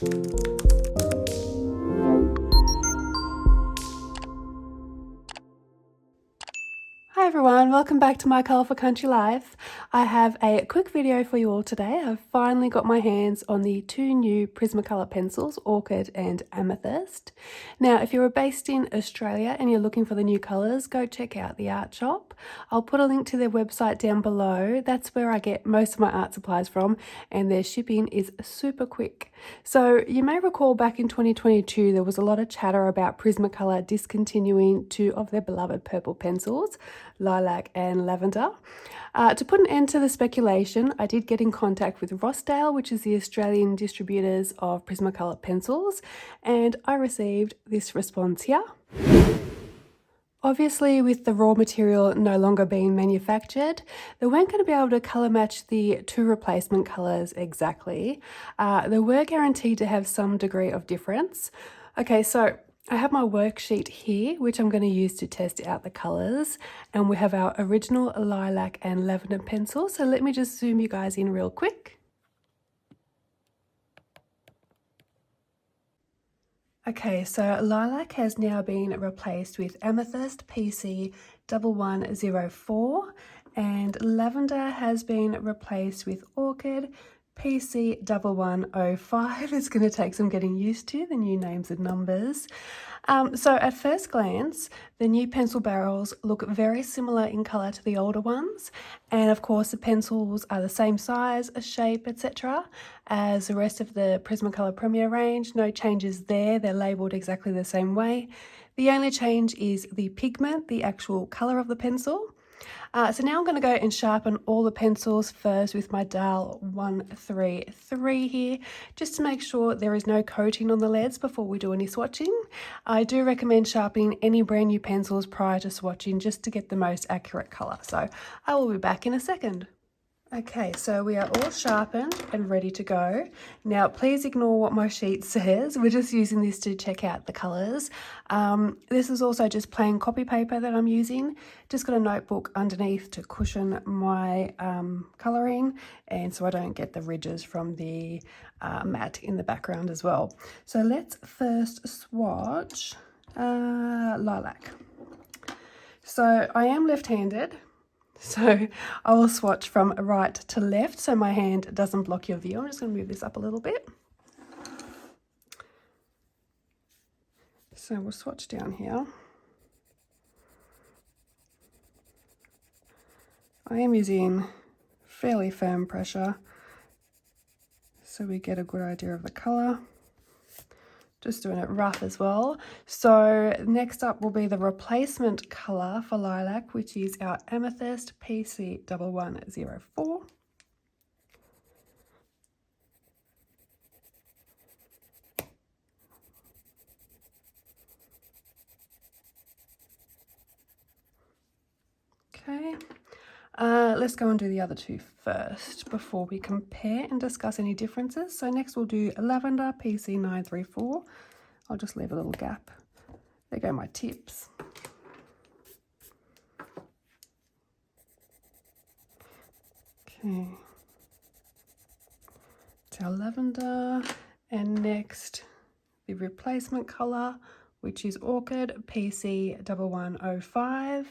Hi everyone, welcome back to my colourful country life. I have a quick video for you all today. I've finally got my hands on the two new Prismacolor pencils, Orchid and Amethyst. Now, if you're based in Australia and you're looking for the new colours, go check out the art shop. I'll put a link to their website down below. That's where I get most of my art supplies from, and their shipping is super quick. So you may recall back in 2022 there was a lot of chatter about Prismacolor discontinuing two of their beloved purple pencils, Lilac and Lavender. To put an end to the speculation, I did get in contact with Rossdale, which is the Australian distributors of Prismacolor pencils, and I received this response here. Obviously, with the raw material no longer being manufactured, they weren't going to be able to colour match the two replacement colours exactly. They were guaranteed to have some degree of difference. Okay, so I have my worksheet here, which I'm going to use to test out the colours, and we have our original lilac and lavender pencil. So let me just zoom you guys in real quick. Okay, so lilac has now been replaced with Amethyst PC 1104, and lavender has been replaced with Orchid PC 1105. It's going to take some getting used to, the new names and numbers. So at first glance, the new pencil barrels look very similar in colour to the older ones, and of course the pencils are the same size, shape, etc. as the rest of the Prismacolor Premier range. No changes there, they're labelled exactly the same way. The only change is the pigment, the actual colour of the pencil. So now I'm going to go and sharpen all the pencils first with my dial 133 here, just to make sure there is no coating on the leads before we do any swatching. I do recommend sharpening any brand new pencils prior to swatching just to get the most accurate colour. So I will be back in a second. Okay, so we are all sharpened and ready to go. Now, please ignore what my sheet says. We're just using this to check out the colours. This is also just plain copy paper that I'm using. Just got a notebook underneath to cushion my colouring, and so I don't get the ridges from the mat in the background as well. So let's first swatch lilac. So I am left-handed, so I will swatch from right to left so my hand doesn't block your view. I'm just going to move this up a little bit. So we'll swatch down here. I am using fairly firm pressure so we get a good idea of the colour. Just doing it rough as well. So next up will be the replacement colour for lilac, which is our Amethyst PC 1104. Okay, let's go and do the other two first before we compare and discuss any differences. So next we'll do lavender PC 934. I'll just leave a little gap. There go my tips. Okay, it's our lavender, and next the replacement colour, which is Orchid PC 1105.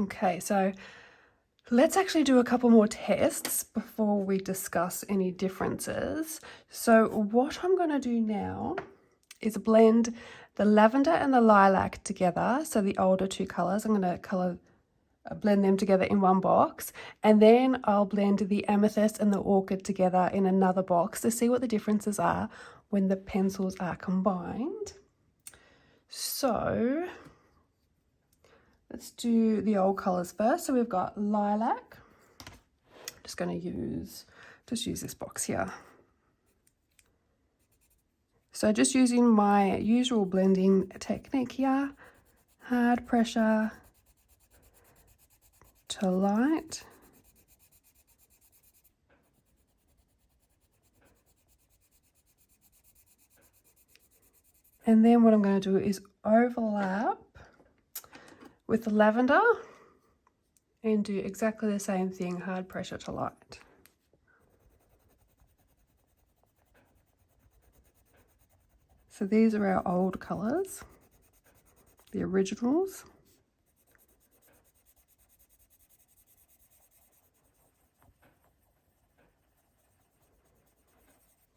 Okay, so let's actually do a couple more tests before we discuss any differences. So what I'm going to do now is blend the lavender and the lilac together. So the older two colours, I'm going to blend them together in one box, and then I'll blend the amethyst and the orchid together in another box to see what the differences are when the pencils are combined. So let's do the old colours first. So we've got lilac. I'm just going to use this box here. So just using my usual blending technique here, hard pressure to light. And then what I'm going to do is overlap with the lavender and do exactly the same thing, hard pressure to light. So these are our old colours, the originals.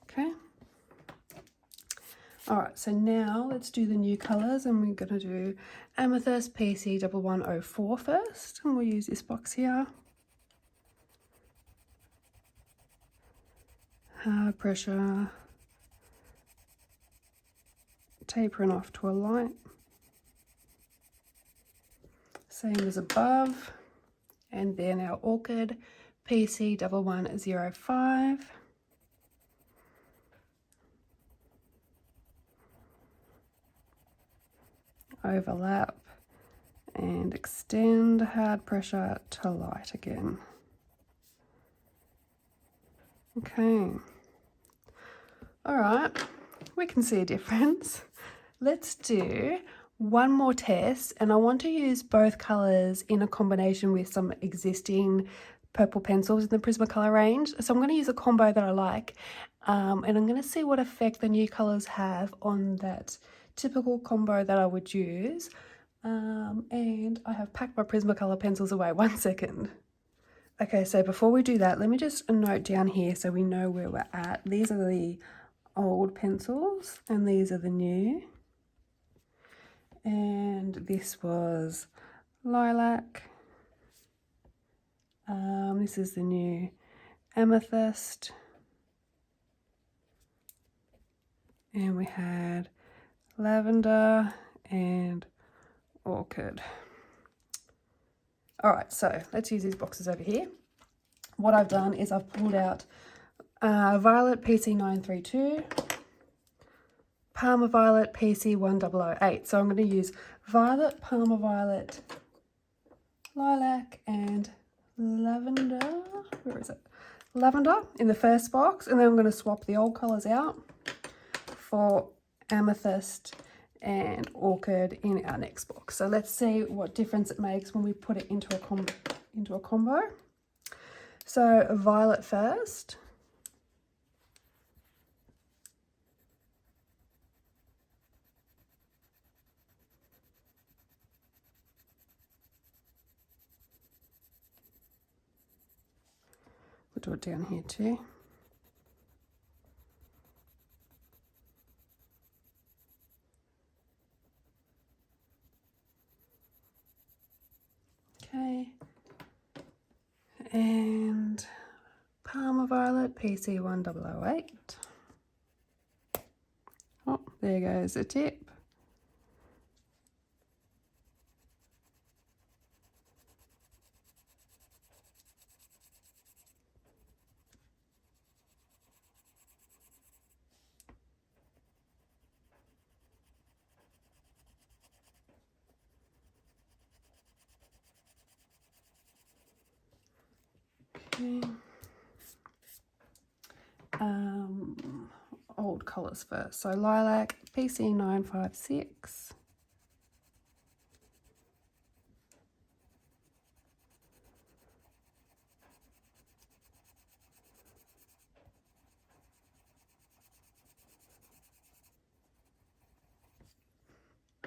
Okay. Alright, so now let's do the new colours, and we're going to do Amethyst PC1104 first, and we'll use this box here. Hard pressure, tapering off to a light. Same as above. And then our Orchid PC1105. Overlap and extend, hard pressure to light again. Okay. All right, we can see a difference. Let's do one more test, and I want to use both colours in a combination with some existing purple pencils in the Prismacolor range. So I'm going to use a combo that I like, and I'm going to see what effect the new colours have on that typical combo that I would use. And I have packed my Prismacolor pencils away. 1 second. Okay, so before we do that, let me just note down here so we know where we're at. These are the old pencils and these are the new. And this was lilac. This is the new amethyst. And we had lavender and orchid. All right, so let's use these boxes over here. What I've done is I've pulled out Violet PC932, Palmer Violet PC1008. So I'm going to use Violet, Palmer Violet, Lilac and Lavender. Where is it? Lavender in the first box, and then I'm going to swap the old colours out for Amethyst and Orchid in our next box. So let's see what difference it makes when we put it into a combo. So Violet first. We'll do it down here too. Okay, and Palmer Violet PC1008. Oh, there goes the tip. Okay. Old colours first. So lilac PC956.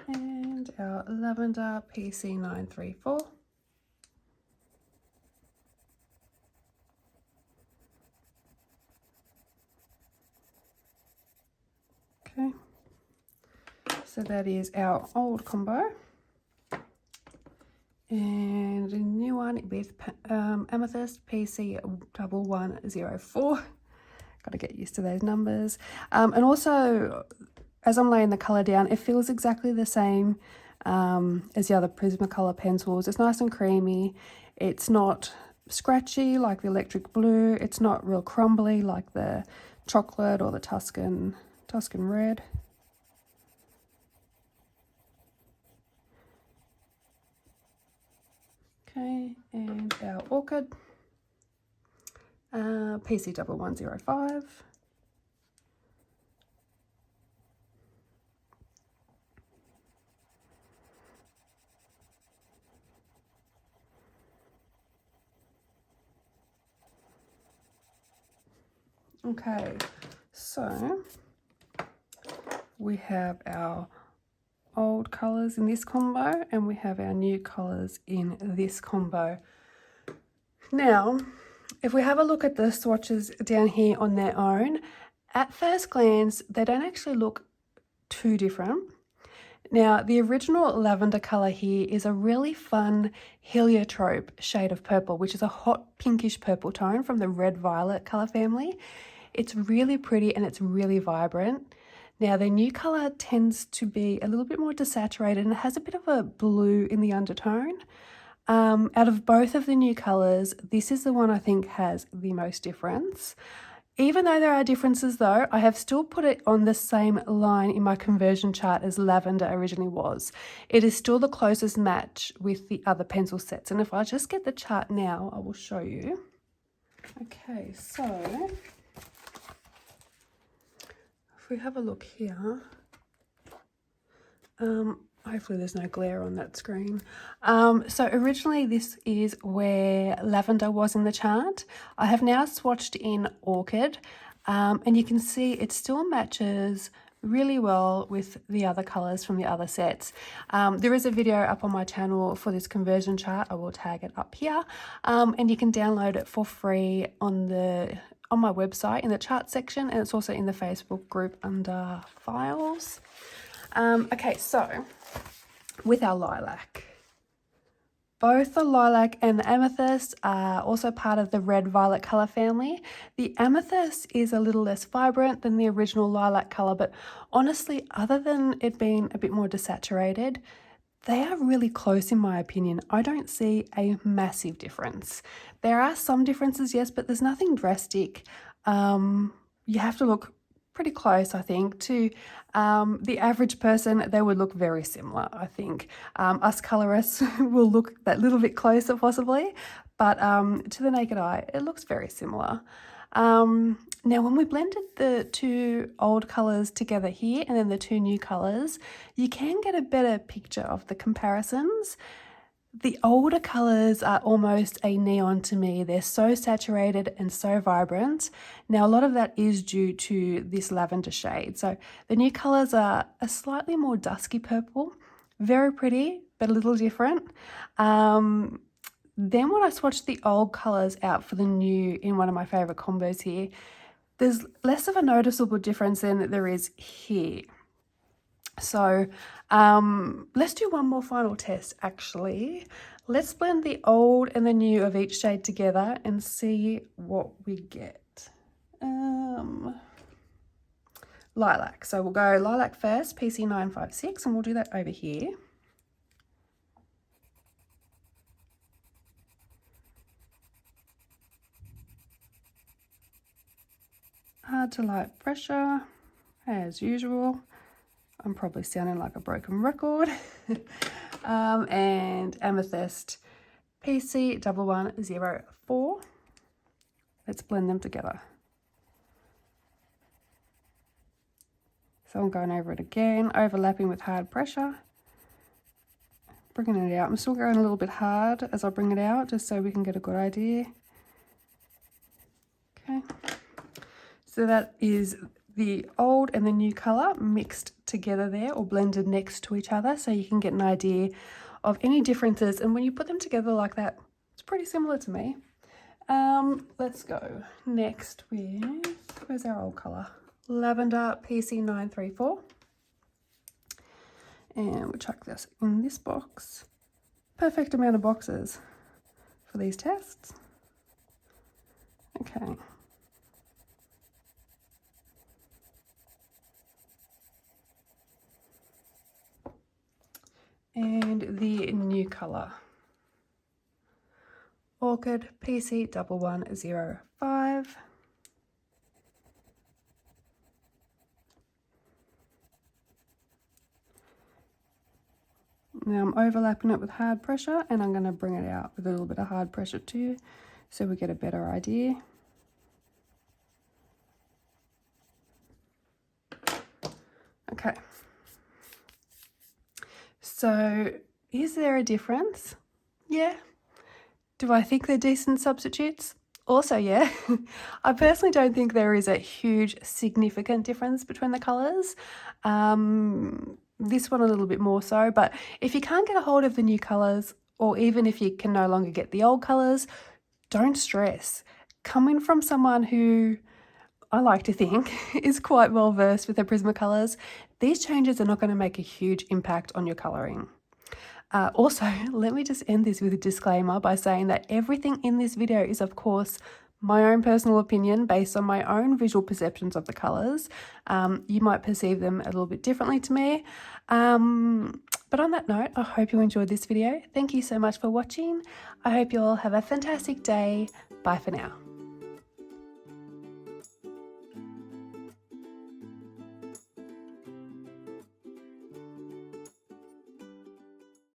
And our lavender PC934. Okay, so that is our old combo. And a new one with Amethyst PC1104. Got to get used to those numbers. And also, as I'm laying the colour down, it feels exactly the same as the other Prismacolor pencils. It's nice and creamy. It's not scratchy like the electric blue. It's not real crumbly like the chocolate or the Tuscan red. Okay, and our orchid, PC1105. Okay, so we have our old colours in this combo and we have our new colours in this combo. Now, if we have a look at the swatches down here on their own, at first glance, they don't actually look too different. Now, the original lavender colour here is a really fun heliotrope shade of purple, which is a hot pinkish purple tone from the red violet colour family. It's really pretty and it's really vibrant. Now, the new colour tends to be a little bit more desaturated and it has a bit of a blue in the undertone. Out of both of the new colours, this is the one I think has the most difference. Even though there are differences though, I have still put it on the same line in my conversion chart as lavender originally was. It is still the closest match with the other pencil sets. And if I just get the chart now, I will show you. Okay, so if we have a look here, hopefully there's no glare on that screen. So originally this is where lavender was in the chart. I have now swatched in orchid, and you can see it still matches really well with the other colours from the other sets. There is a video up on my channel for this conversion chart. I will tag it up here, and you can download it for free on my website in the chart section, and it's also in the Facebook group under files. Okay, so with our lilac, both the lilac and the amethyst are also part of the red violet colour family. The amethyst is a little less vibrant than the original lilac colour, but honestly, other than it being a bit more desaturated, they are really close in my opinion. I don't see a massive difference. There are some differences, yes, but there's nothing drastic. You have to look pretty close, I think, to the average person. They would look very similar, I think. Us colorists will look that little bit closer possibly, but to the naked eye, it looks very similar. Now, when we blended the two old colours together here and then the two new colours, you can get a better picture of the comparisons. The older colours are almost a neon to me. They're so saturated and so vibrant. Now, a lot of that is due to this lavender shade. So the new colours are a slightly more dusky purple. Very pretty, but a little different. Then when I swatched the old colours out for the new in one of my favourite combos here, there's less of a noticeable difference than there is here. So let's do one more final test actually. Let's blend the old and the new of each shade together and see what we get. Lilac. So we'll go lilac first, PC956, and we'll do that over here. Hard to light pressure, as usual. I'm probably sounding like a broken record. And amethyst, PC1104. Let's blend them together. So I'm going over it again, overlapping with hard pressure. Bringing it out. I'm still going a little bit hard as I bring it out, just so we can get a good idea. Okay. So that is the old and the new colour mixed together there, or blended next to each other, so you can get an idea of any differences. And when you put them together like that, it's pretty similar to me. Let's go next with, where's our old colour? Lavender, PC934. And we'll chuck this in this box. Perfect amount of boxes for these tests. Okay. And the new colour, Orchid, PC1105. Now I'm overlapping it with hard pressure, and I'm going to bring it out with a little bit of hard pressure too, so we get a better idea. Okay. So, is there a difference? Yeah. Do I think they're decent substitutes? Also, yeah, I personally don't think there is a huge significant difference between the colours. This one a little bit more so, but if you can't get a hold of the new colours, or even if you can no longer get the old colours, don't stress. Coming from someone who I like to think is quite well versed with the Prismacolors, these changes are not going to make a huge impact on your colouring. Also, let me just end this with a disclaimer by saying that everything in this video is, of course, my own personal opinion based on my own visual perceptions of the colours. You might perceive them a little bit differently to me. But on that note, I hope you enjoyed this video. Thank you so much for watching. I hope you all have a fantastic day. Bye for now.